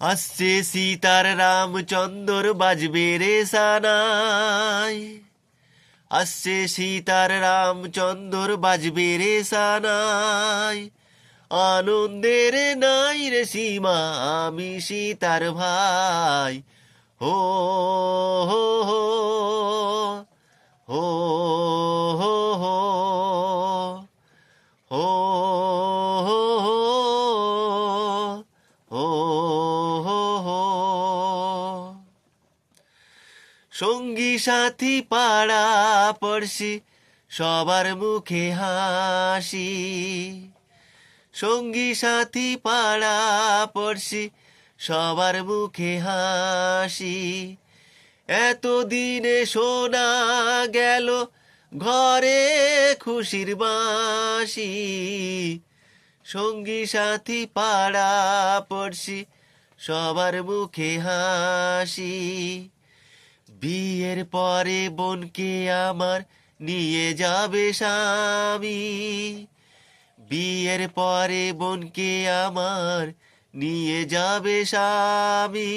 আসছে সীতার রামচন্দ্র বাজবে রে সানাই, আসছে সীতার রামচন্দ্র বাজবে রে সানাই, আনন্দের নাই রে সীমা আমি সীতার ভাই। হো হো হো হো হো হো হো হো হো হো হো। সঙ্গী সাথী পাড়া পড়শি সবার মুখে হাসি, সঙ্গী সাথী পাড়া পড়শি সবার মুখে হাসি, এতদিনে শোনা গেল ঘরে খুশির বাঁশি, সঙ্গী সাথী পাড়া পড়শি সবার মুখে হাসি। বিয়ের পরে বোনকে আমার নিয়ে যাবে স্বামী, বিয়ের পরে বোনকে আমার নিয়ে যাবে স্বামী,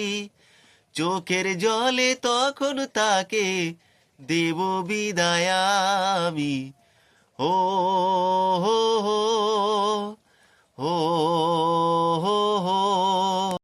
চোখের জলে তখন তাকে দেব বিদায় আমি। হো হো হো হো